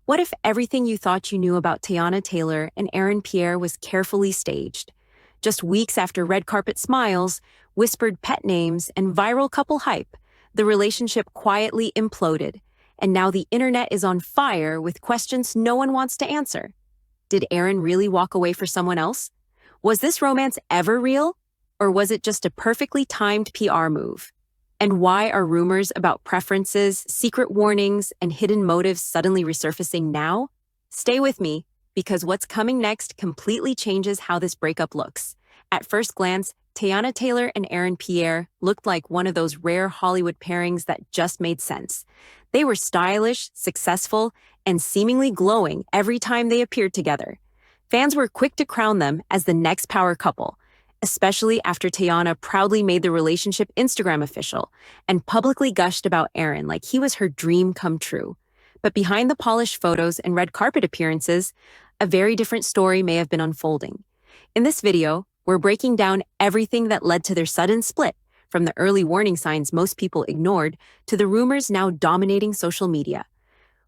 What if everything you thought you knew about Teyana Taylor and Aaron Pierre was carefully staged? Just weeks after red carpet smiles, whispered pet names, and viral couple hype, the relationship quietly imploded, and now the internet is on fire with questions no one wants to answer. Did Aaron really walk away for someone else? Was this romance ever real? Or was it just a perfectly timed PR move? And why are rumors about preferences, secret warnings, and hidden motives suddenly resurfacing now? Stay with me, because what's coming next completely changes how this breakup looks. At first glance, Teyana Taylor and Aaron Pierre looked like one of those rare Hollywood pairings that just made sense. They were stylish, successful, and seemingly glowing every time they appeared together. Fans were quick to crown them as the next power couple, especially after Teyana proudly made the relationship Instagram official and publicly gushed about Aaron like he was her dream come true. But behind the polished photos and red carpet appearances, a very different story may have been unfolding. In this video, we're breaking down everything that led to their sudden split, from the early warning signs most people ignored to the rumors now dominating social media.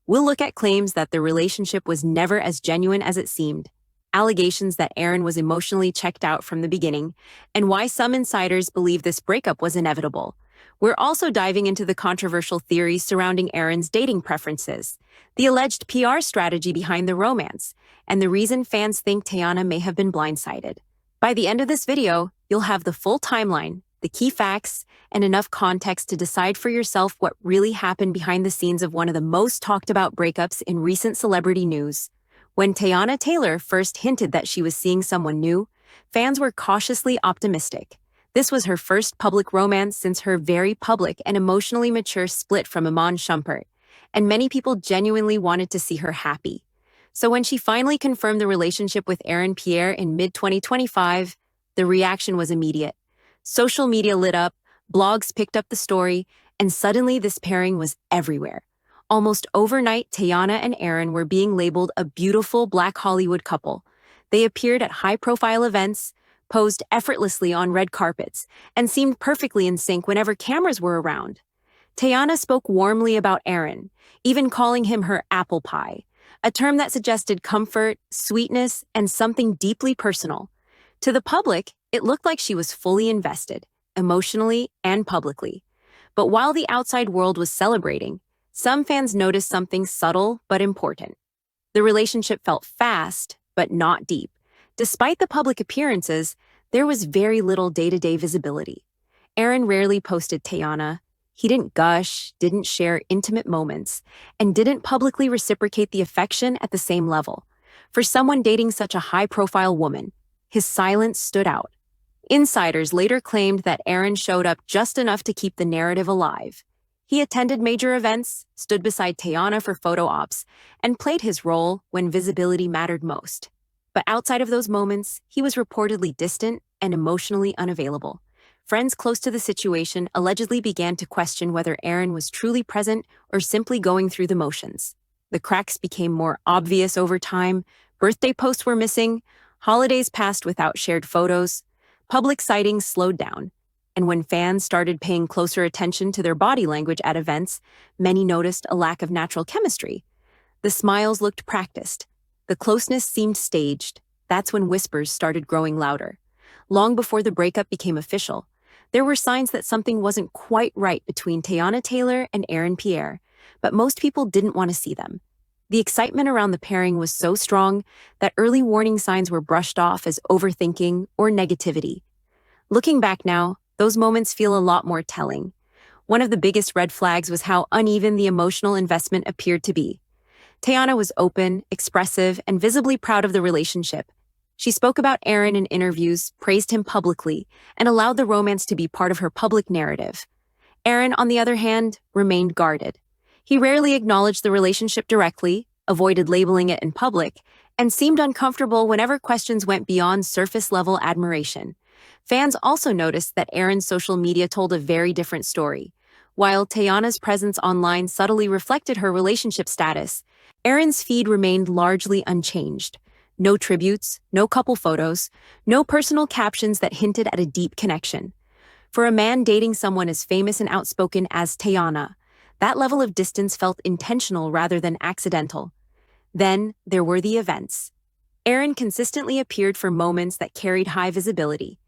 We'll look at claims that the relationship was never as genuine as it seemed, allegations that Aaron was emotionally checked out from the beginning, and why some insiders believe this breakup was inevitable. We're also diving into the controversial theories surrounding Aaron's dating preferences, the alleged PR strategy behind the romance, and the reason fans think Teyana may have been blindsided. By the end of this video, you'll have the full timeline, the key facts, and enough context to decide for yourself what really happened behind the scenes of one of the most talked about breakups in recent celebrity news. When Teyana Taylor first hinted that she was seeing someone new, fans were cautiously optimistic. This was her first public romance since her very public and emotionally mature split from Iman Shumpert, and many people genuinely wanted to see her happy. So when she finally confirmed the relationship with Aaron Pierre in mid-2025, the reaction was immediate. Social media lit up, blogs picked up the story, and suddenly this pairing was everywhere. Almost overnight, Teyana and Aaron were being labeled a beautiful Black Hollywood couple. They appeared at high-profile events, posed effortlessly on red carpets, and seemed perfectly in sync whenever cameras were around. Teyana spoke warmly about Aaron, even calling him her apple pie, a term that suggested comfort, sweetness, and something deeply personal. To the public, it looked like she was fully invested, emotionally and publicly. But while the outside world was celebrating, some fans noticed something subtle but important. The relationship felt fast, but not deep. Despite the public appearances, there was very little day-to-day visibility. Aaron rarely posted Teyana. He didn't gush, didn't share intimate moments, and didn't publicly reciprocate the affection at the same level. For someone dating such a high-profile woman, his silence stood out. Insiders later claimed that Aaron showed up just enough to keep the narrative alive. He attended major events, stood beside Teyana for photo ops, and played his role when visibility mattered most. But outside of those moments, he was reportedly distant and emotionally unavailable. Friends close to the situation allegedly began to question whether Aaron was truly present or simply going through the motions. The cracks became more obvious over time, birthday posts were missing, holidays passed without shared photos, public sightings slowed down. And when fans started paying closer attention to their body language at events, many noticed a lack of natural chemistry. The smiles looked practiced. The closeness seemed staged. That's when whispers started growing louder. Long before the breakup became official, there were signs that something wasn't quite right between Teyana Taylor and Aaron Pierre, but most people didn't want to see them. The excitement around the pairing was so strong that early warning signs were brushed off as overthinking or negativity. Looking back now, those moments feel a lot more telling. One of the biggest red flags was how uneven the emotional investment appeared to be. Teyana was open, expressive, and visibly proud of the relationship. She spoke about Aaron in interviews, praised him publicly, and allowed the romance to be part of her public narrative. Aaron, on the other hand, remained guarded. He rarely acknowledged the relationship directly, avoided labeling it in public, and seemed uncomfortable whenever questions went beyond surface-level admiration. Fans also noticed that Aaron's social media told a very different story. While Teyana's presence online subtly reflected her relationship status, Aaron's feed remained largely unchanged. No tributes, no couple photos, no personal captions that hinted at a deep connection. For a man dating someone as famous and outspoken as Teyana, that level of distance felt intentional rather than accidental. Then there were the events. Aaron consistently appeared for moments that carried high visibility.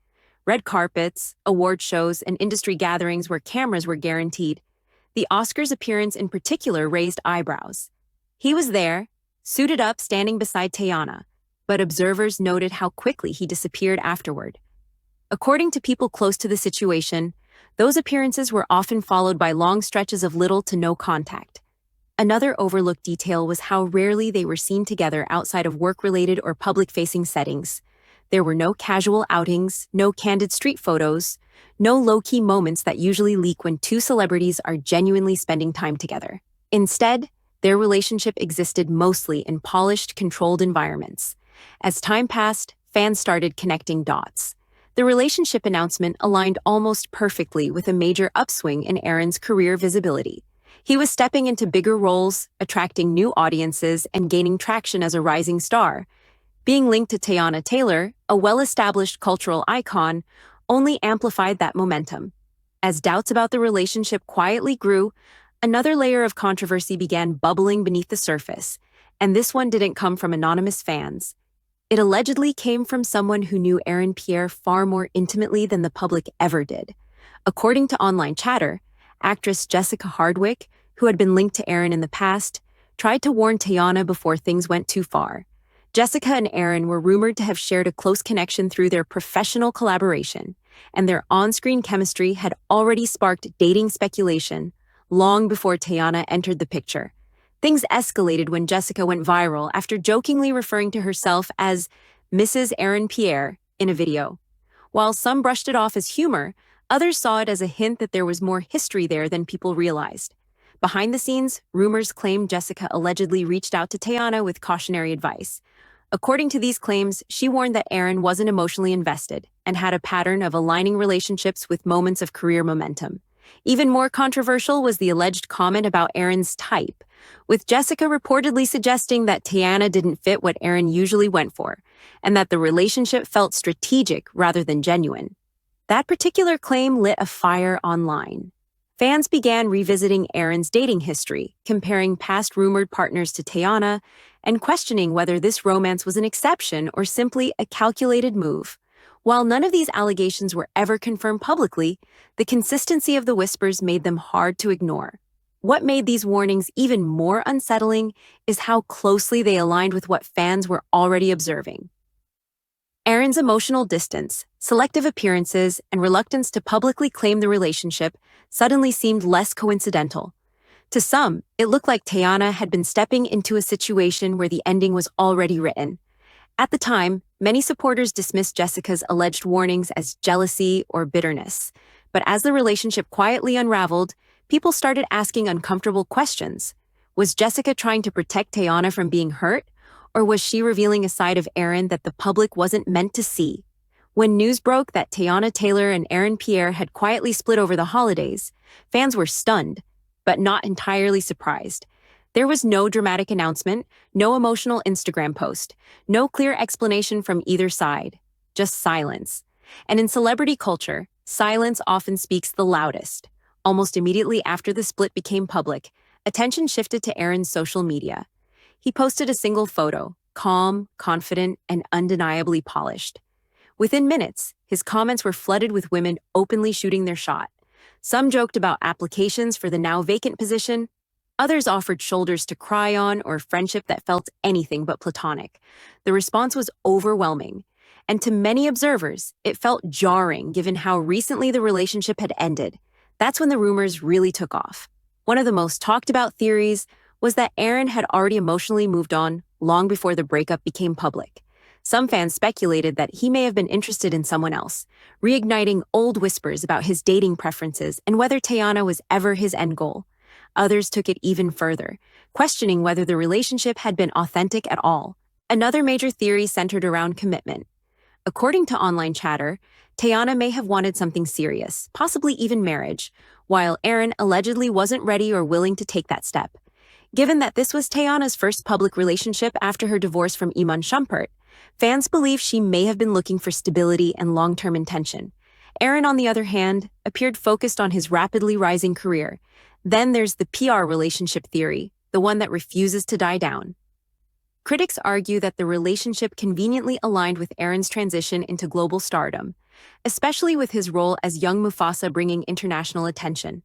Red carpets, award shows, and industry gatherings where cameras were guaranteed. The Oscars appearance in particular raised eyebrows. He was there, suited up, standing beside Teyana, but observers noted how quickly he disappeared afterward. According to people close to the situation, those appearances were often followed by long stretches of little to no contact. Another overlooked detail was how rarely they were seen together outside of work-related or public-facing settings. There were no casual outings, no candid street photos, no low-key moments that usually leak when two celebrities are genuinely spending time together. Instead, their relationship existed mostly in polished, controlled environments. As time passed, fans started connecting dots. The relationship announcement aligned almost perfectly with a major upswing in Aaron's career visibility. He was stepping into bigger roles, attracting new audiences, and gaining traction as a rising star. Being linked to Teyana Taylor, a well-established cultural icon, only amplified that momentum. As doubts about the relationship quietly grew, another layer of controversy began bubbling beneath the surface, and this one didn't come from anonymous fans. It allegedly came from someone who knew Aaron Pierre far more intimately than the public ever did. According to online chatter, actress Jessica Hardwick, who had been linked to Aaron in the past, tried to warn Teyana before things went too far. Jessica and Aaron were rumored to have shared a close connection through their professional collaboration, and their on-screen chemistry had already sparked dating speculation long before Teyana entered the picture. Things escalated when Jessica went viral after jokingly referring to herself as Mrs. Aaron Pierre in a video. While some brushed it off as humor, others saw it as a hint that there was more history there than people realized. Behind the scenes, rumors claimed Jessica allegedly reached out to Teyana with cautionary advice. According to these claims, she warned that Aaron wasn't emotionally invested and had a pattern of aligning relationships with moments of career momentum. Even more controversial was the alleged comment about Aaron's type, with Jessica reportedly suggesting that Teyana didn't fit what Aaron usually went for, and that the relationship felt strategic rather than genuine. That particular claim lit a fire online. Fans began revisiting Aaron's dating history, comparing past rumored partners to Teyana, and questioning whether this romance was an exception or simply a calculated move. While none of these allegations were ever confirmed publicly, the consistency of the whispers made them hard to ignore. What made these warnings even more unsettling is how closely they aligned with what fans were already observing. Aaron's emotional distance, selective appearances, and reluctance to publicly claim the relationship suddenly seemed less coincidental. To some, it looked like Teyana had been stepping into a situation where the ending was already written. At the time, many supporters dismissed Jessica's alleged warnings as jealousy or bitterness. But as the relationship quietly unraveled, people started asking uncomfortable questions. Was Jessica trying to protect Teyana from being hurt? Or was she revealing a side of Aaron that the public wasn't meant to see? When news broke that Teyana Taylor and Aaron Pierre had quietly split over the holidays, fans were stunned, but not entirely surprised. There was no dramatic announcement, no emotional Instagram post, no clear explanation from either side, just silence. And in celebrity culture, silence often speaks the loudest. Almost immediately after the split became public, attention shifted to Aaron's social media. He posted a single photo, calm, confident, and undeniably polished. Within minutes, his comments were flooded with women openly shooting their shot. Some joked about applications for the now vacant position. Others offered shoulders to cry on or friendship that felt anything but platonic. The response was overwhelming, and to many observers, it felt jarring given how recently the relationship had ended. That's when the rumors really took off. One of the most talked about theories was that Aaron had already emotionally moved on long before the breakup became public. Some fans speculated that he may have been interested in someone else, reigniting old whispers about his dating preferences and whether Teyana was ever his end goal. Others took it even further, questioning whether the relationship had been authentic at all. Another major theory centered around commitment. According to online chatter, Teyana may have wanted something serious, possibly even marriage, while Aaron allegedly wasn't ready or willing to take that step. Given that this was Teyana's first public relationship after her divorce from Iman Shumpert, fans believe she may have been looking for stability and long-term intention. Aaron, on the other hand, appeared focused on his rapidly rising career. Then there's the PR relationship theory, the one that refuses to die down. Critics argue that the relationship conveniently aligned with Aaron's transition into global stardom, especially with his role as young Mufasa bringing international attention.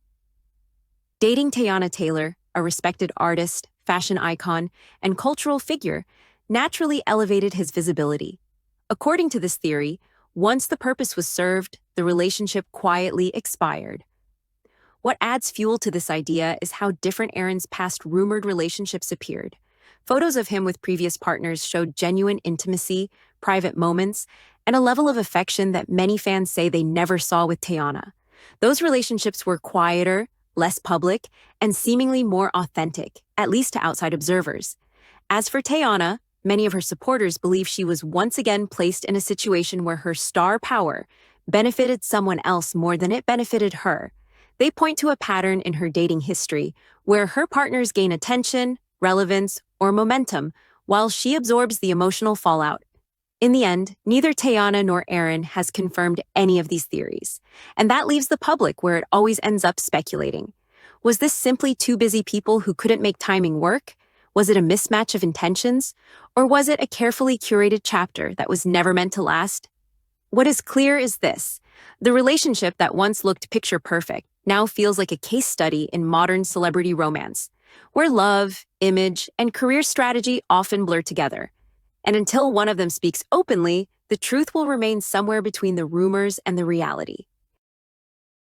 Dating Teyana Taylor, a respected artist, fashion icon, and cultural figure, naturally elevated his visibility. According to this theory, once the purpose was served, the relationship quietly expired. What adds fuel to this idea is how different Aaron's past rumored relationships appeared. Photos of him with previous partners showed genuine intimacy, private moments, and a level of affection that many fans say they never saw with Teyana. Those relationships were quieter, less public, and seemingly more authentic, at least to outside observers. As for Teyana, many of her supporters believe she was once again placed in a situation where her star power benefited someone else more than it benefited her. They point to a pattern in her dating history where her partners gain attention, relevance, or momentum, while she absorbs the emotional fallout. In the end, neither Teyana nor Aaron has confirmed any of these theories, and that leaves the public where it always ends up speculating. Was this simply two busy people who couldn't make timing work? Was it a mismatch of intentions? Or was it a carefully curated chapter that was never meant to last? What is clear is this: the relationship that once looked picture perfect now feels like a case study in modern celebrity romance, where love, image, and career strategy often blur together. And until one of them speaks openly, the truth will remain somewhere between the rumors and the reality.